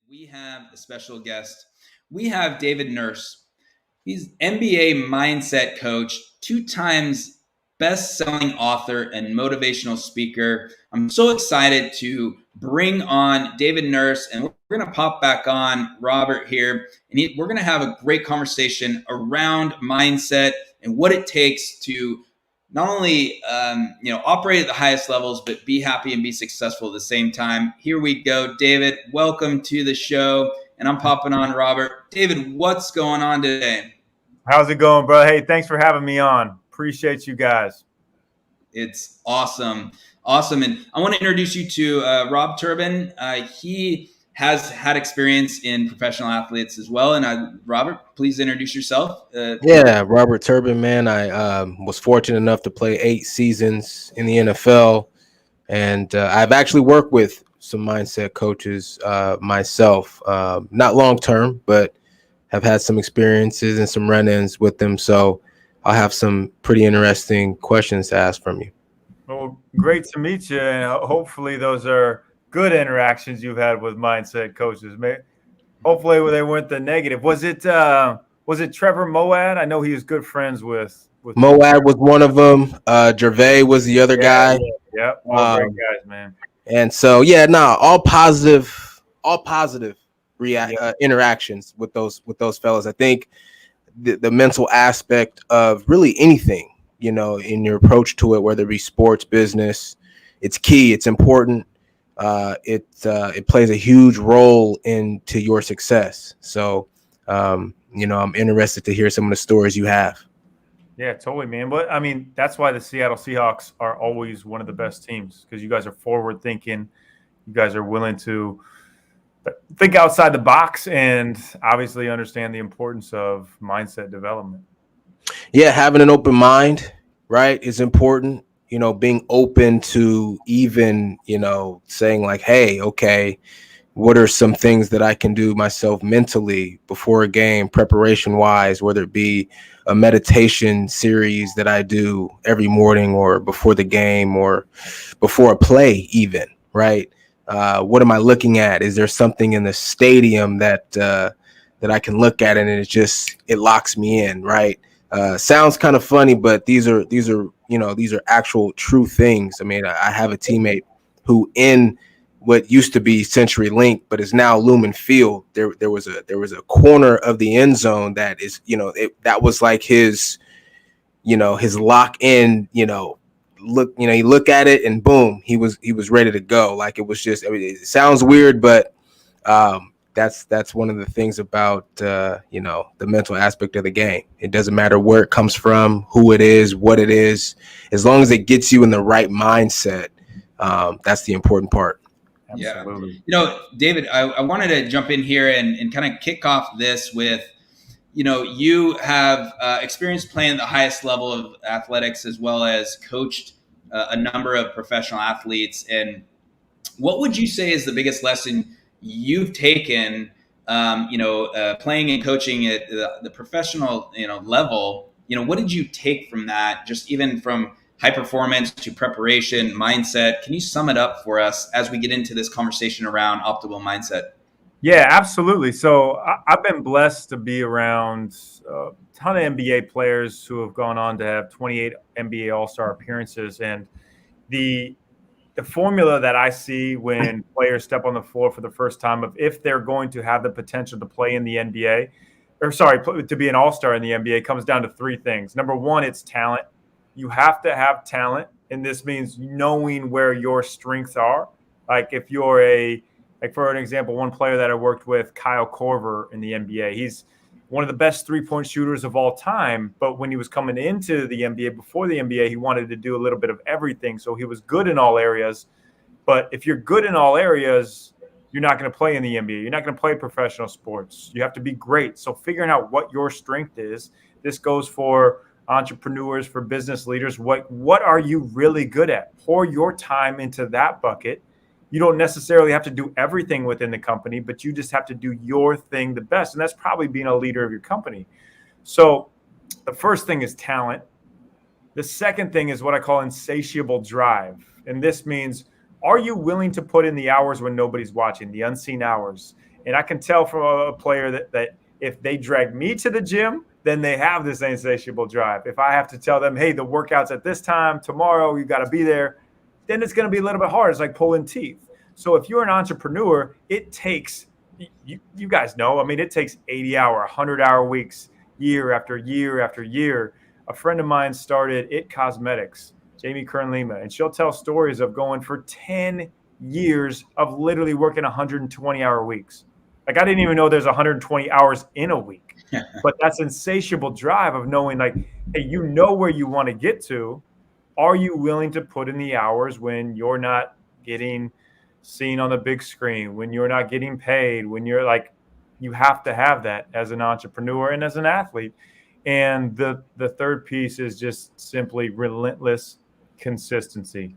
We have a special guest. We have David Nurse. He's NBA mindset coach, 2 times best-selling author and motivational speaker. I'm so excited to bring on David Nurse, and we're going to pop back on Robert here, and we're going to have a great conversation around mindset and what it takes to not only operate at the highest levels, but be happy and be successful at the same time. Here we go, David. Welcome to the show, and I'm popping on Robert. David, what's going on today? How's it going, bro? Hey, thanks for having me on. Appreciate you guys. It's awesome. Awesome. And I want to introduce you to Rob Turbin. He has had experience in professional athletes as well. And Robert, please introduce yourself. Yeah, Robert Turbin, man. I was fortunate enough to play 8 seasons in the NFL. And I've actually worked with some mindset coaches myself, not long term, but have had some experiences and some run-ins with them. So I'll have some pretty interesting questions to ask from you. Well, great to meet you. And hopefully those are good interactions you've had with mindset coaches. Hopefully they weren't the negative. Was it Trevor Moad? I know he was good friends with Moad was one of them. Gervais was the other guy. Yeah, all great guys, man. And so, all positive interactions with those fellas. I think the mental aspect of really anything, in your approach to it, whether it be sports, business, it's key. It's important. It plays a huge role into your success. So, I'm interested to hear some of the stories you have. Yeah, totally, man. But I mean, that's why the Seattle Seahawks are always one of the best teams, because you guys are forward thinking. You guys are willing to think outside the box and obviously understand the importance of mindset development. Yeah, having an open mind, right, is important. Being open to even, saying like, hey, okay, what are some things that I can do myself mentally before a game, preparation wise, whether it be a meditation series that I do every morning or before the game or before a play even, right? What am I looking at? Is there something in the stadium that I can look at and it locks me in, right? Sounds kind of funny, but these are actual true things. I mean, I have a teammate who in what used to be Century Link, but is now Lumen Field. There was a corner of the end zone that is, that was like his lock in, look, you look at it and boom, he was ready to go. Like it was just, it sounds weird, but that's one of the things about, the mental aspect of the game. It doesn't matter where it comes from, who it is, what it is, as long as it gets you in the right mindset. That's the important part. Absolutely. Yeah. David, I wanted to jump in here and kind of kick off this with, you have experience playing at the highest level of athletics as well as coached a number of professional athletes. And what would you say is the biggest lesson you've taken, playing and coaching at the professional, level? What did you take from that, just even from high performance to preparation, mindset? Can you sum it up for us as we get into this conversation around optimal mindset? Yeah, absolutely. So I've been blessed to be around a ton of NBA players who have gone on to have 28 NBA AllStar appearances. And the formula that I see when players step on the floor for the first time of if they're going to have the potential to play in the NBA, to be an all-star in the NBA, comes down to 3 things. Number one, it's talent. You have to have talent, and this means knowing where your strengths are. Like if you're for an example, one player that I worked with, Kyle Korver in the NBA, he's one of the best 3-point shooters of all time. But when he was coming into the NBA, before the NBA, he wanted to do a little bit of everything. So he was good in all areas. But if you're good in all areas, you're not going to play in the NBA. You're not going to play professional sports. You have to be great. So figuring out what your strength is, this goes for entrepreneurs, for business leaders. What are you really good at? Pour your time into that bucket. You don't necessarily have to do everything within the company, but you just have to do your thing the best. And that's probably being a leader of your company. So the first thing is talent. The second thing is what I call insatiable drive. And this means, are you willing to put in the hours when nobody's watching, the unseen hours? And I can tell from a player that if they drag me to the gym, then they have this insatiable drive. If I have to tell them, hey, the workout's at this time, tomorrow, you got to be there, then it's going to be a little bit hard. It's like pulling teeth. So if you're an entrepreneur, it takes, you guys know, I mean, it takes 80-hour, 100-hour weeks, year after year after year. A friend of mine started It Cosmetics, Jamie Kern-Lima, and she'll tell stories of going for 10 years of literally working 120-hour weeks. Like, I didn't even know there's 120 hours in a week. But that's insatiable drive of knowing, like, hey, you know where you want to get to. Are you willing to put in the hours when you're not getting seen on the big screen, when you're not getting paid, when you're like, you have to have that as an entrepreneur and as an athlete. And the third piece is just simply relentless consistency.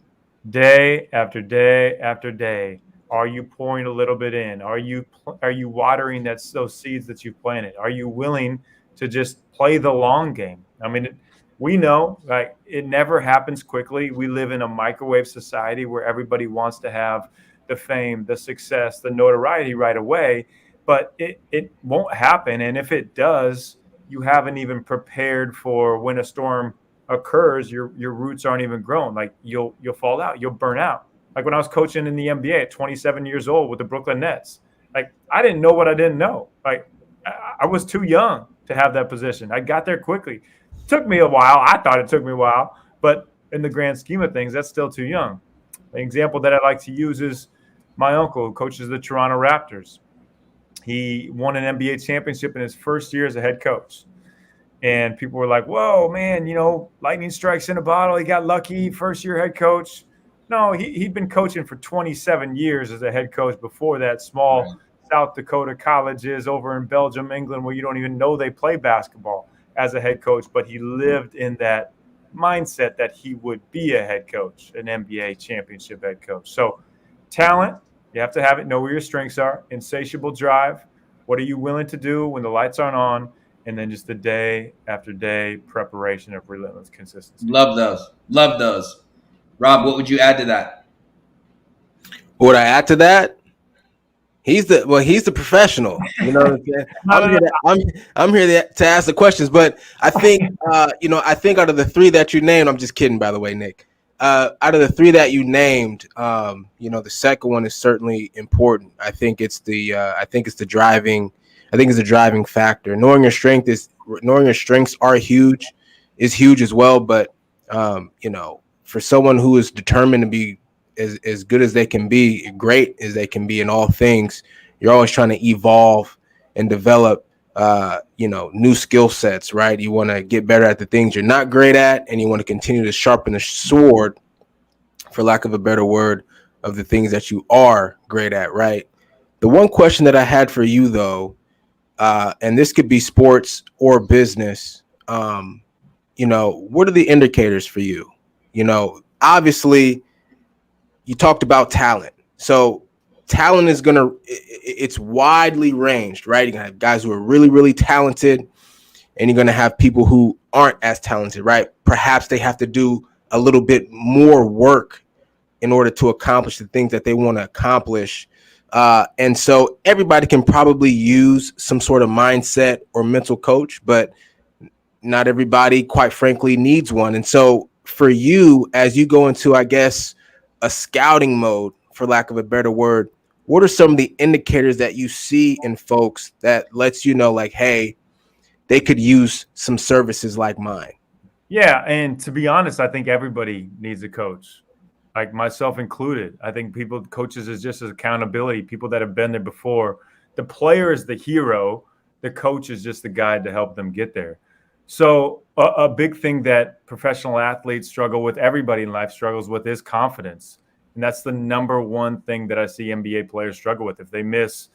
Day after day after day. Are you pouring a little bit in? Are you watering those seeds that you've planted? Are you willing to just play the long game? I mean, we know, like, it never happens quickly. We live in a microwave society where everybody wants to have the fame, the success, the notoriety right away, but it won't happen. And if it does, you haven't even prepared for when a storm occurs. Your roots aren't even grown. Like, you'll fall out. You'll burn out. Like when I was coaching in the NBA at 27 years old with the Brooklyn Nets, like, I didn't know what I didn't know. Like, I was too young to have that position. I got there quickly. Took me a while. I thought it took me a while, but in the grand scheme of things, that's still too young. An example that I like to use is my uncle, who coaches the Toronto Raptors. He won an NBA championship in his first year as a head coach. And people were like, whoa, man, lightning strikes in a bottle. He got lucky, first year head coach. No, he'd been coaching for 27 years as a head coach before that, small South Dakota colleges over in Belgium, England, where you don't even know they play basketball, as a head coach. But he lived in that mindset that he would be a head coach, an NBA championship head coach. So talent, you have to have it, know where your strengths are, insatiable drive. What are you willing to do when the lights aren't on? And then just the day after day preparation of relentless consistency. Love those. Love those. Rob, what would you add to that? What would I add to that? He's the professional. You know what I'm saying? I'm here to ask the questions, but I think I think out of the three that you named, I'm just kidding, by the way, Nick. Out of the three that you named, the second one is certainly important. I think it's the driving factor. Knowing your strengths are huge as well, but for someone who is determined to be as good as they can be, great as they can be in all things, you're always trying to evolve and develop, new skill sets, right? You want to get better at the things you're not great at, and you want to continue to sharpen the sword, for lack of a better word, of the things that you are great at, right? The one question that I had for you, though, and this could be sports or business, what are the indicators for you? Obviously, you talked about talent. So talent is it's widely ranged, right? You're going to have guys who are really, really talented, and you're going to have people who aren't as talented, right? Perhaps they have to do a little bit more work in order to accomplish the things that they want to accomplish. And so everybody can probably use some sort of mindset or mental coach, but not everybody, quite frankly, needs one. And so for you, as you go into, I guess, a scouting mode, for lack of a better word, what are some of the indicators that you see in folks that lets you know, like, hey, they could use some services like mine? Yeah, and to be honest, I think everybody needs a coach, like myself included. I think coaches is just as accountability, people that have been there before. The player is the hero. The coach is just the guide to help them get there. So a big thing that professional athletes struggle with, everybody in life struggles with, is confidence. And that's the number one thing that I see NBA players struggle with. If they miss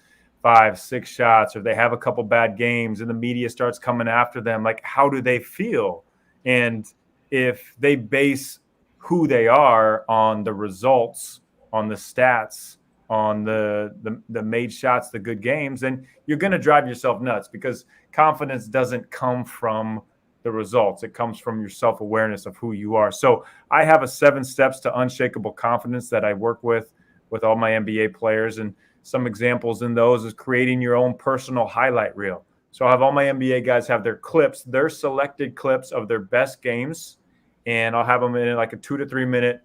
5-6 shots, or they have a couple bad games and the media starts coming after them, like, how do they feel? And if they base who they are on the results, on the stats, on the made shots, the good games, then you're going to drive yourself nuts, because confidence doesn't come from the results. It comes from your self-awareness of who you are. So I have a 7 steps to unshakable confidence that I work with all my NBA players. And some examples in those is creating your own personal highlight reel. So I have all my NBA guys have their clips, their selected clips of their best games, and I'll have them in like a 2 to 3 minute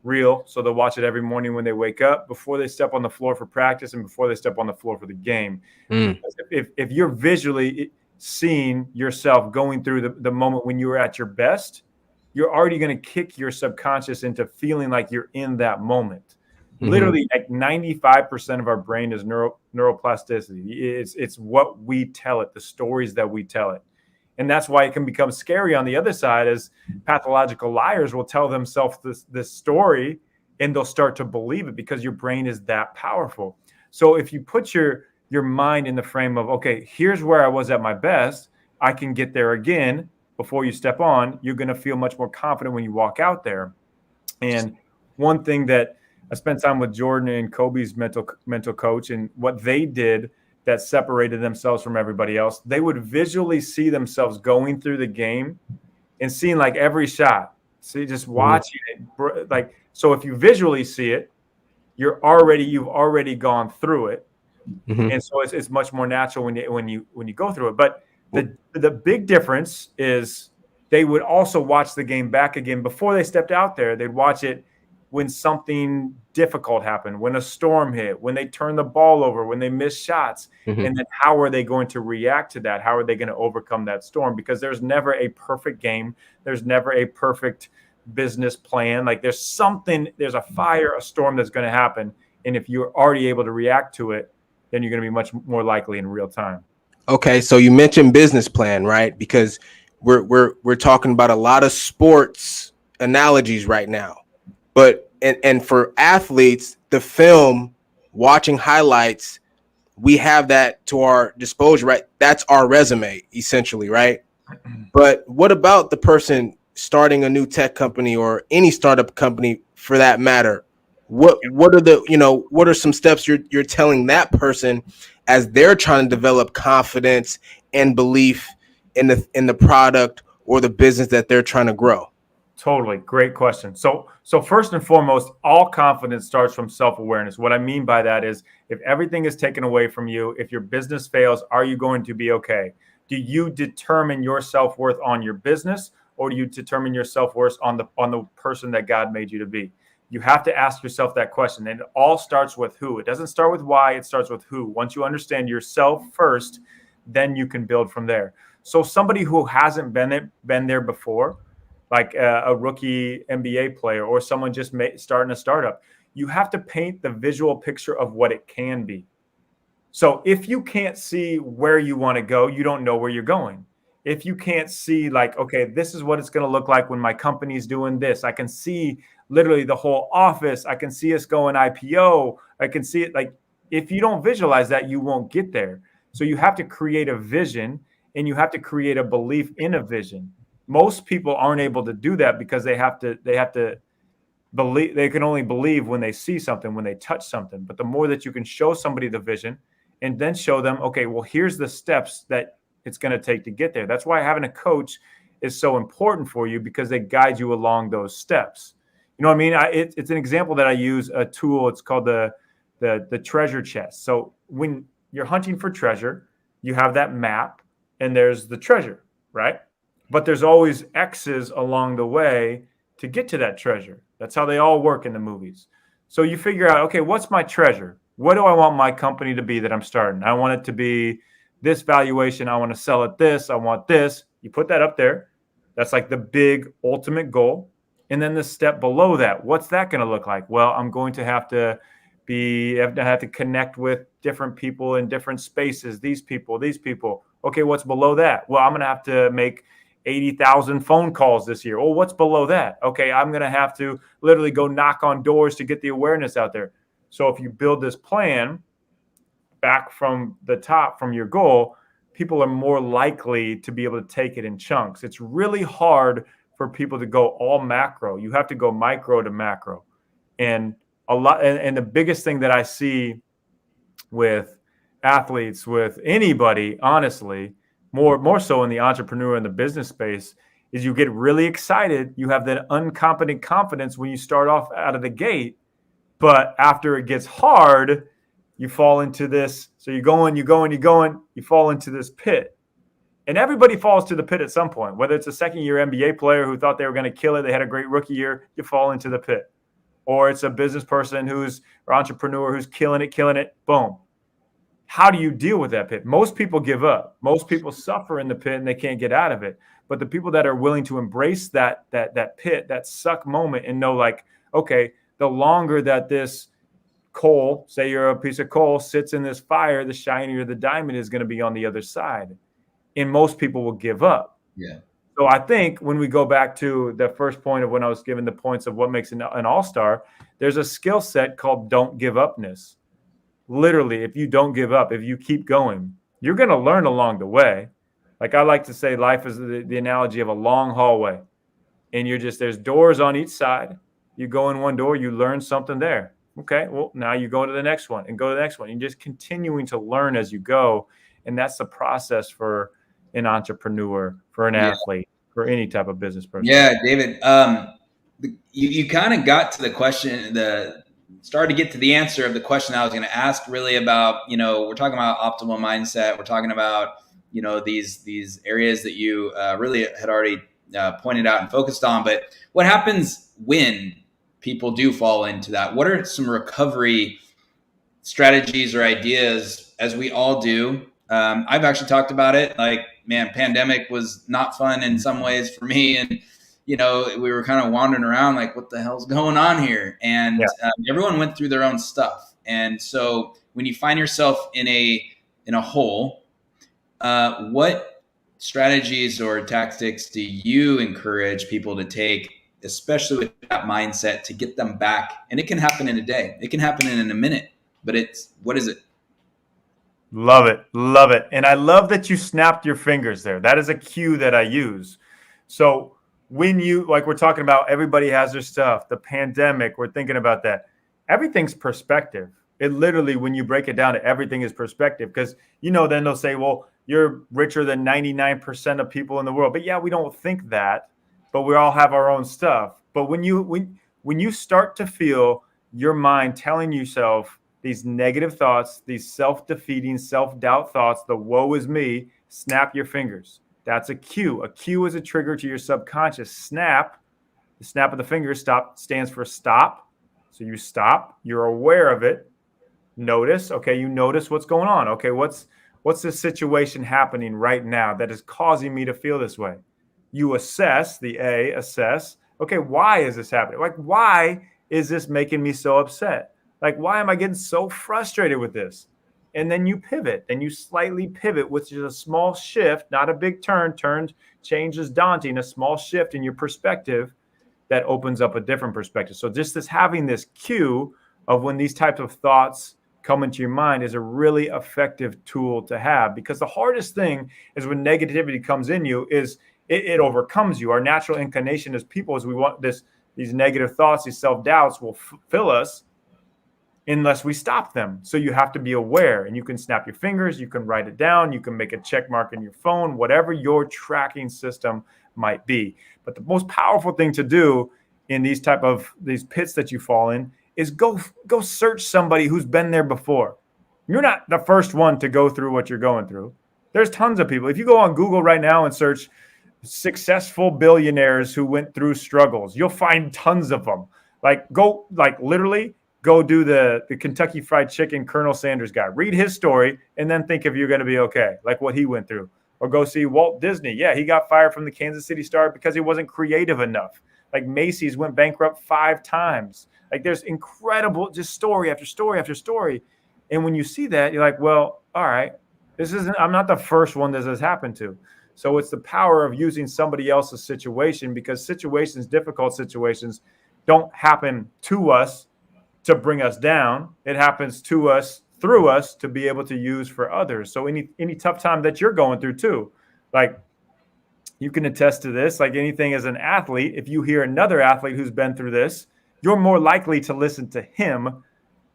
reel. So they'll watch it every morning when they wake up, before they step on the floor for practice, and before they step on the floor for the game. If you're visually seeing yourself going through the moment when you were at your best, you're already going to kick your subconscious into feeling like you're in that moment. Literally, like 95% of our brain is neuroplasticity. It's what we tell it, the stories that we tell it. And that's why it can become scary on the other side, as pathological liars will tell themselves this story and they'll start to believe it because your brain is that powerful. So if you put your mind in the frame of, okay, here's where I was at my best, I can get there again before you step on, you're going to feel much more confident when you walk out there. And one thing that I spent time with Jordan and Kobe's mental coach, and what they did that separated themselves from everybody else, they would visually see themselves going through the game and seeing like every shot. See, just watching it. Like, so if you visually see it, you've already gone through it. And so it's much more natural when you go through it. But the big difference is they would also watch the game back again before they stepped out there. They'd watch it when something difficult happened, when a storm hit, when they turned the ball over, when they missed shots. And then how are they going to react to that? How are they going to overcome that storm? Because there's never a perfect game. There's never a perfect business plan. Like there's a fire, a storm that's going to happen. And if you're already able to react to it, then you're going to be much more likely in real time. Okay, so you mentioned business plan, right? Because we're talking about a lot of sports analogies right now. But and for athletes, the film, watching highlights, we have that to our disposal, right? That's our resume, essentially, right? But what about the person starting a new tech company or any startup company for that matter? What are some steps you're telling that person as they're trying to develop confidence and belief in the product or the business that they're trying to grow? Totally. Great question. So first and foremost, all confidence starts from self-awareness. What I mean by that is, if everything is taken away from you, if your business fails, are you going to be okay? Do you determine your self-worth on your business, or do you determine your self-worth on the person that God made you to be? You have to ask yourself that question. And it all starts with who. It doesn't start with why, it starts with who. Once you understand yourself first, then you can build from there. So somebody who hasn't been there before, like a rookie NBA player or someone just starting a startup, you have to paint the visual picture of what it can be. So if you can't see where you want to go, you don't know where you're going. If you can't see like, okay, this is what it's going to look like when my company's doing this. I can see literally the whole office. I can see us going IPO. I can see it. Like, if you don't visualize that, you won't get there. So you have to create a vision, and you have to create a belief in a vision. Most people aren't able to do that because they have to believe. They can only believe when they see something, when they touch something. But the more that you can show somebody the vision and then show them, okay, well, here's the steps that it's going to take to get there. That's why having a coach is so important for you, because they guide you along those steps. You know what I mean? It's an example that I use, a tool. It's called the treasure chest. So when you're hunting for treasure, you have that map and there's the treasure, right? But there's always X's along the way to get to that treasure. That's how they all work in the movies. So you figure out, okay, what's my treasure? What do I want my company to be that I'm starting? I want it to be this valuation. I want to sell it this. I want this. You put that up there. That's like the big ultimate goal. And then the step below that, what's that going to look like? Well, I'm going to have to connect with different people in different spaces. These people. Okay, what's below that? Well, I'm going to have to make 80,000 phone calls this year. Oh, what's below that? Okay, I'm going to have to literally go knock on doors to get the awareness out there. So if you build this plan back from the top, from your goal, people are more likely to be able to take it in chunks. It's really hard for people to go all macro. You have to go micro to macro. And the biggest thing that I see with athletes, with anybody, honestly, more so in the entrepreneur and the business space, is you get really excited. You have that unconfident confidence when you start off out of the gate, but after it gets hard, you fall into this. So you're going, you fall into this pit. And everybody falls to the pit at some point, whether it's a second-year NBA player who thought they were going to kill it, they had a great rookie year, you fall into the pit. Or it's a business person or entrepreneur who's killing it, boom. How do you deal with that pit? Most people give up. Most people suffer in the pit and they can't get out of it. But the people that are willing to embrace that pit, that suck moment, and know, like, okay, the longer that this coal, say you're a piece of coal, sits in this fire, the shinier the diamond is going to be on the other side. And most people will give up. Yeah. So I think when we go back to the first point of when I was given the points of what makes an all-star, there's a skill set called don't give upness. Literally, if you don't give up, if you keep going, you're going to learn along the way. Like I like to say, life is the analogy of a long hallway. And there's doors on each side. You go in one door, you learn something there. Okay, well, now you go to the next one and go to the next one. You're just continuing to learn as you go. And that's the process for an entrepreneur, for an athlete, for any type of business person. Yeah, David, you kind of got to the question, started to get to the answer of the question I was going to ask, really about, we're talking about optimal mindset. We're talking about, these areas that you really had already pointed out and focused on. But what happens when people do fall into that? What are some recovery strategies or ideas, as we all do? I've actually talked about it. Like, man, pandemic was not fun in some ways for me. And, we were kind of wandering around like, what the hell's going on here? And everyone went through their own stuff. And so when you find yourself in a hole, what strategies or tactics do you encourage people to take, especially with that mindset, to get them back? And it can happen in a day. It can happen in a minute. But what is it? Love it. Love it. And I love that you snapped your fingers there. That is a cue that I use. So when we're talking about, everybody has their stuff, the pandemic, we're thinking about that. Everything's perspective. It literally, when you break it down, everything is perspective. Because, then they'll say, well, you're richer than 99% of people in the world. But yeah, we don't think that, but we all have our own stuff. But when you start to feel your mind telling yourself these negative thoughts, these self-defeating, self-doubt thoughts, the woe is me, snap your fingers. That's a cue. A cue is a trigger to your subconscious. Snap, the snap of the fingers, stop stands for stop. So you stop, you're aware of it. Notice, okay, you notice what's going on. Okay, what's the situation happening right now that is causing me to feel this way? You assess, the A, assess. Okay, why is this happening? Like, why is this making me so upset? Like, why am I getting so frustrated with this? And then you pivot, and you slightly pivot, which is a small shift, not a big turn. Change is daunting. A small shift in your perspective that opens up a different perspective. So just having this cue of when these types of thoughts come into your mind is a really effective tool to have, because the hardest thing is when negativity comes in you is it overcomes you. Our natural inclination as people is we want these negative thoughts, these self-doubts will fill us unless we stop them. So you have to be aware, and you can snap your fingers, you can write it down, you can make a check mark in your phone, whatever your tracking system might be. But the most powerful thing to do in these pits that you fall in is go search somebody who's been there before. You're not the first one to go through what you're going through. There's tons of people. If you go on Google right now and search successful billionaires who went through struggles, you'll find tons of them. Literally go do the Kentucky Fried Chicken Colonel Sanders guy. Read his story and then think if you're going to be okay, like what he went through. Or go see Walt Disney. Yeah, he got fired from the Kansas City Star because he wasn't creative enough. Like Macy's went bankrupt 5 times. Like there's incredible, just story after story after story. And when you see that, you're like, well, all right, I'm not the first one this has happened to. So it's the power of using somebody else's situation, because difficult situations don't happen to us to bring us down. It happens to us, through us, to be able to use for others. So any tough time that you're going through too, like you can attest to this, like anything as an athlete, if you hear another athlete who's been through this, you're more likely to listen to him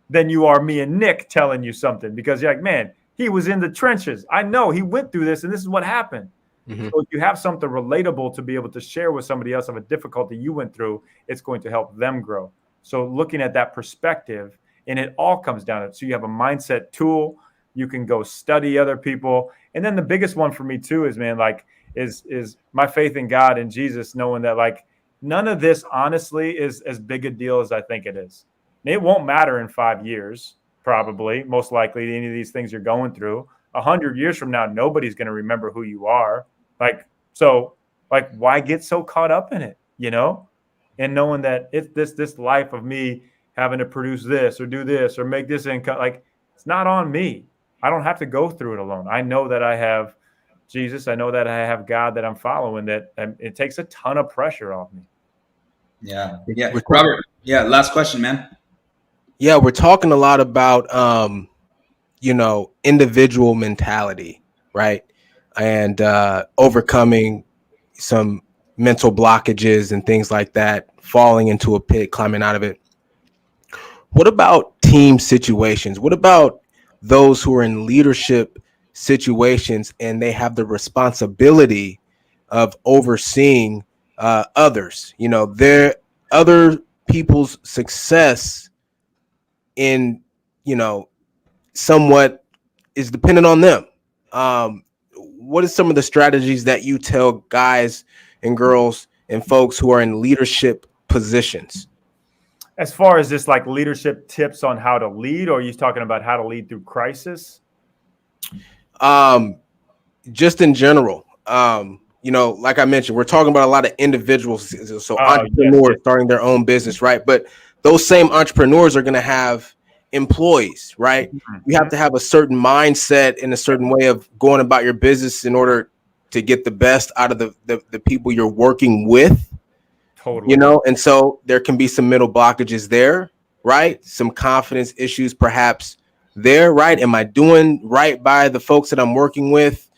than you are me and Nick telling you something, because you're like, man, he was in the trenches. I know he went through this and this is what happened. Mm-hmm. So if you have something relatable to be able to share with somebody else of a difficulty you went through, it's going to help them grow. So looking at that perspective And it all comes down to it. So you have a mindset tool. You can go study other people. And then the biggest one for me too is, man, like is my faith in God and Jesus, knowing that like none of this honestly is as big a deal as I think it is. And it won't matter in 5 years, probably, most likely, any of these things you're going through. 100 years from now, nobody's going to remember who you are. So why get so caught up in it, you know? And knowing that it's this life of me having to produce this or do this or make this income, like it's not on me. I don't have to go through it alone. I know that I have Jesus. I know that I have God that I'm following, that it takes a ton of pressure off me. Yeah. Robert. Yeah. Last question, man. Yeah. We're talking a lot about, individual mentality, right? And overcoming some mental blockages and things like that, falling into a pit, climbing out of it. What about team situations? What about those who are in leadership situations and they have the responsibility of overseeing others, their other people's success in, somewhat is dependent on them. What are some of the strategies that you tell guys and girls and folks who are in leadership positions? As far as just like leadership tips on how to lead, or are you talking about how to lead through crisis? Just in general, like I mentioned, we're talking about a lot of individuals. So entrepreneurs starting their own business, right? But those same entrepreneurs are going to have employees, right? Mm-hmm. You have to have a certain mindset and a certain way of going about your business in order to get the best out of the people you're working with. Totally. And so there can be some mental blockages there, right? Some confidence issues perhaps there, right? Am I doing right by the folks that I'm working with?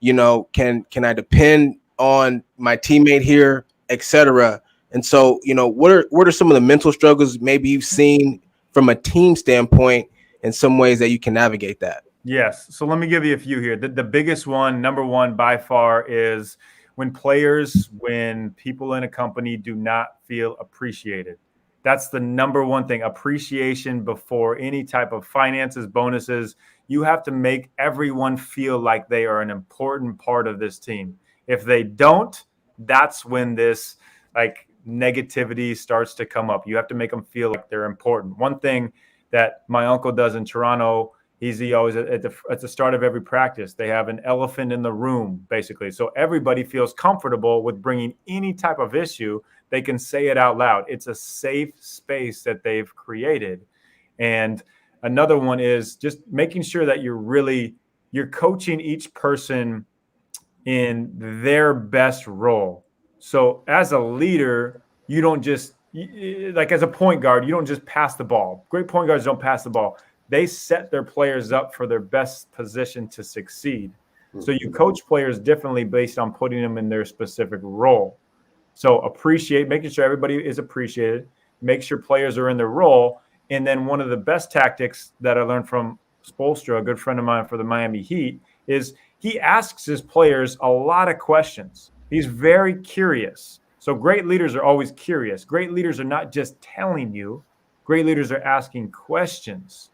Can I depend on my teammate here, etc.? And so, what are some of the mental struggles maybe you've seen from a team standpoint in some ways that you can navigate that? Yes. So let me give you a few here. The biggest one, number one by far, is when people in a company do not feel appreciated. That's the number one thing. Appreciation before any type of finances, bonuses. You have to make everyone feel like they are an important part of this team. If they don't, that's when this like negativity starts to come up. You have to make them feel like they're important. One thing that my uncle does in Toronto, he always at the start of every practice, they have an elephant in the room, basically. So everybody feels comfortable with bringing any type of issue. They can say it out loud. It's a safe space that they've created. And another one is just making sure that you're coaching each person in their best role. So as a leader, you don't just, like as a point guard, you don't just pass the ball. Great point guards don't pass the ball. They set their players up for their best position to succeed. So you coach players differently based on putting them in their specific role. So making sure everybody is appreciated, make sure players are in their role. And then one of the best tactics that I learned from Spoelstra, a good friend of mine for the Miami Heat, is he asks his players a lot of questions. He's very curious. So great leaders are always curious. Great leaders are not just telling you. Great leaders are asking questions.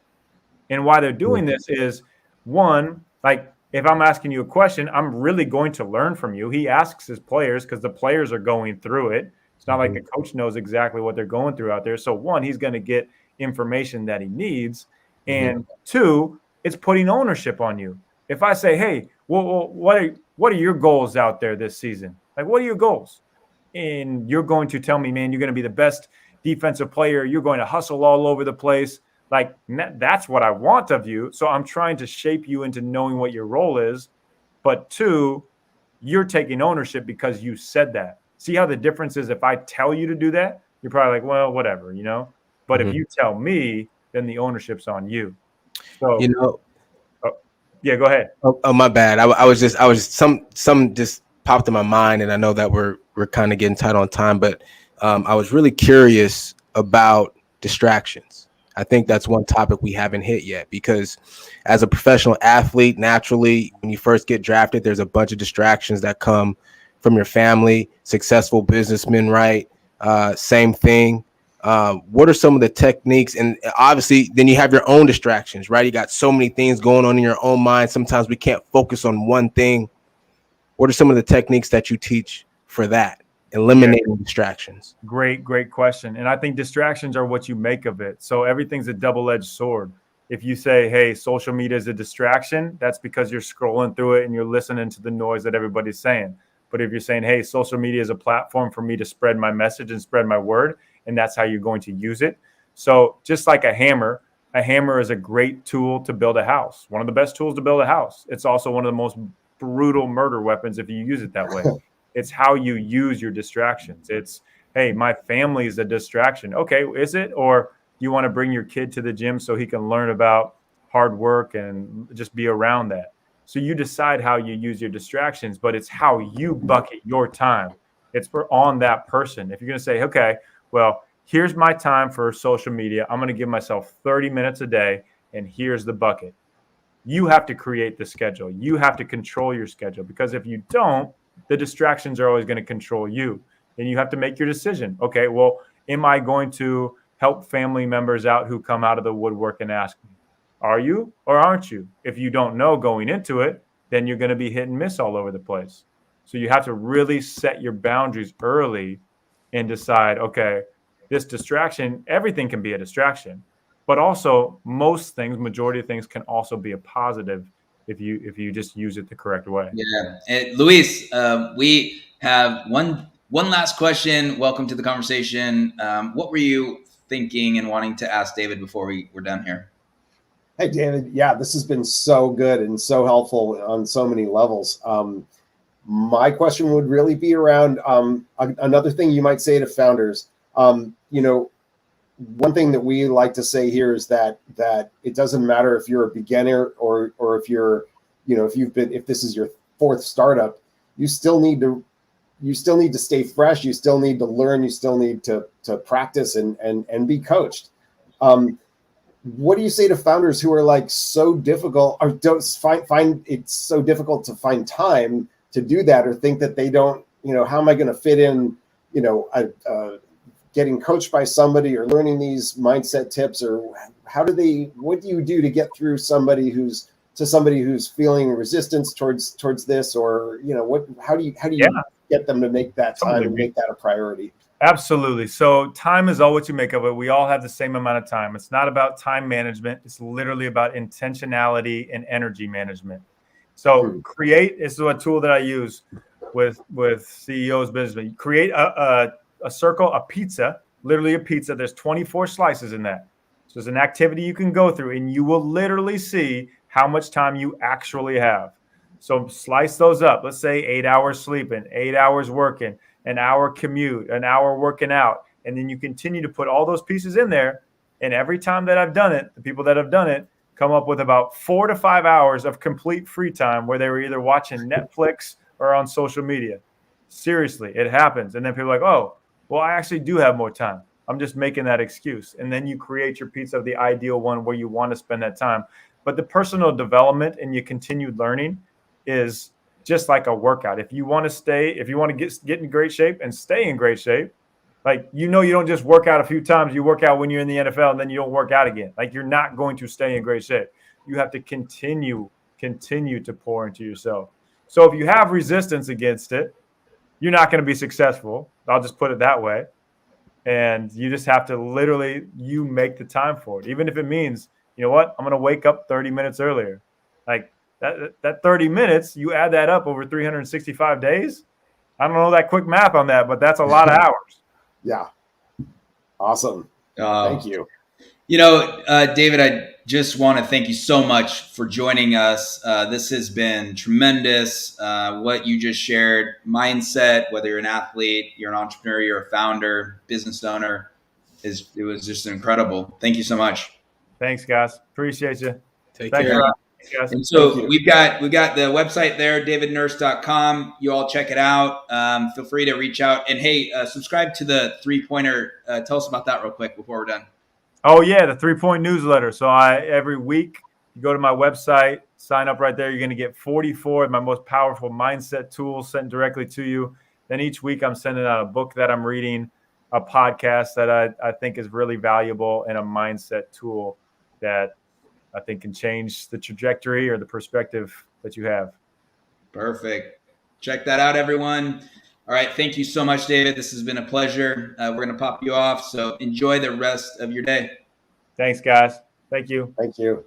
And why they're doing this is, one, like if I'm asking you a question, I'm really going to learn from you. He asks his players because the players are going through it. It's not like the coach knows exactly what they're going through out there. So one, he's going to get information that he needs. And two, it's putting ownership on you. If I say, hey, well, what are your goals out there this season? Like, what are your goals? And you're going to tell me, man, you're going to be the best defensive player. You're going to hustle all over the place. Like, that's what I want of you. So I'm trying to shape you into knowing what your role is. But two, you're taking ownership because you said that. See how the difference is? If I tell you to do that, you're probably like, well, whatever, But if you tell me, then the ownership's on you. So, yeah, go ahead. Oh, my bad. I was some just popped in my mind, and I know that we're kind of getting tight on time, but I was really curious about distractions. I think that's one topic we haven't hit yet, because as a professional athlete, naturally, when you first get drafted, there's a bunch of distractions that come from your family. Successful businessmen, right? Same thing. What are some of the techniques? And obviously, then you have your own distractions, right? You got so many things going on in your own mind. Sometimes we can't focus on one thing. What are some of the techniques that you teach for that? Eliminating distractions. Great question. And I think distractions are what you make of it. So everything's a double-edged sword. If you say, hey, social media is a distraction, that's because you're scrolling through it and you're listening to the noise that everybody's saying. But if you're saying, hey, social media is a platform for me to spread my message and spread my word, and that's how you're going to use it. So just like a hammer is a great tool to build a house. One of the best tools to build a house. It's also one of the most brutal murder weapons if you use it that way. It's how you use your distractions. It's, hey, my family is a distraction. Okay, is it? Or you want to bring your kid to the gym so he can learn about hard work and just be around that. So you decide how you use your distractions, but it's how you bucket your time. It's on that person. If you're going to say, okay, well, here's my time for social media. I'm going to give myself 30 minutes a day, and here's the bucket. You have to create the schedule. You have to control your schedule, because if you don't, the distractions are always going to control you. And you have to make your decision. Okay, well, am I going to help family members out who come out of the woodwork and ask me? Are you or aren't you? If you don't know going into it, then you're going to be hit and miss all over the place. So you have to really set your boundaries early and decide, okay, this distraction, everything can be a distraction, but also most things, majority of things can also be a positive if you just use it the correct way. Yeah. And Luis, we have one last question. Welcome to the conversation. What were you thinking and wanting to ask David before we're done here? Hey, David. Yeah, this has been so good and so helpful on so many levels. My question would really be around another thing you might say to founders. One thing that we like to say here is that it doesn't matter if you're a beginner or if you're, if this is your fourth startup, you still need to stay fresh. You still need to learn. You still need to practice and be coached. What do you say to founders who are like so difficult, or don't find it's so difficult to find time to do that, or think that they don't, how am I going to fit in, getting coached by somebody or learning these mindset tips, or what do you do to get through somebody who's feeling resistance towards this, or, how do you get them to make that time and make that a priority? Absolutely. So time is all what you make of it. We all have the same amount of time. It's not about time management. It's literally about intentionality and energy management. So create is a tool that I use with CEOs, businessmen. You create a circle, a pizza, literally a pizza. There's 24 slices in that. So there's an activity you can go through, and you will literally see how much time you actually have. So slice those up. Let's say 8 hours sleeping, 8 hours working, an hour commute, an hour working out. And then you continue to put all those pieces in there. And every time that I've done it, the people that have done it come up with about 4 to 5 hours of complete free time where they were either watching Netflix or on social media. Seriously, it happens. And then people are like, oh, well, I actually do have more time. I'm just making that excuse. And then you create your pizza of the ideal one where you want to spend that time. But the personal development and your continued learning is just like a workout. If you want to get in great shape and stay in great shape, like, you don't just work out a few times. You work out when you're in the NFL and then you don't work out again. Like, you're not going to stay in great shape. You have to continue to pour into yourself. So if you have resistance against it, you're not going to be successful. I'll just put it that way. And you just have to literally, you make the time for it. Even if it means, you know what, I'm going to wake up 30 minutes earlier. Like, that 30 minutes, you add that up over 365 days. I don't know that quick math on that, but that's a lot of hours. Yeah. Awesome. Thank you. David, I just want to thank you so much for joining us. This has been tremendous. What you just shared, mindset, whether you're an athlete, you're an entrepreneur, you're a founder, business owner, it was just incredible. Thank you so much. Thanks, guys. Appreciate you. Take care. And so we've got the website there, davidnurse.com. You all check it out. Feel free to reach out. And hey, subscribe to the 3-pointer. Tell us about that real quick before we're done. Oh, yeah, the 3-point newsletter. So every week you go to my website, sign up right there. You're going to get 44 of my most powerful mindset tools sent directly to you. Then each week I'm sending out a book that I'm reading. a podcast that I think is really valuable and a mindset tool that I think can change the trajectory or the perspective that you have. Perfect. Check that out, everyone. All right. Thank you so much, David. This has been a pleasure. We're going to pop you off. So enjoy the rest of your day. Thanks, guys. Thank you. Thank you.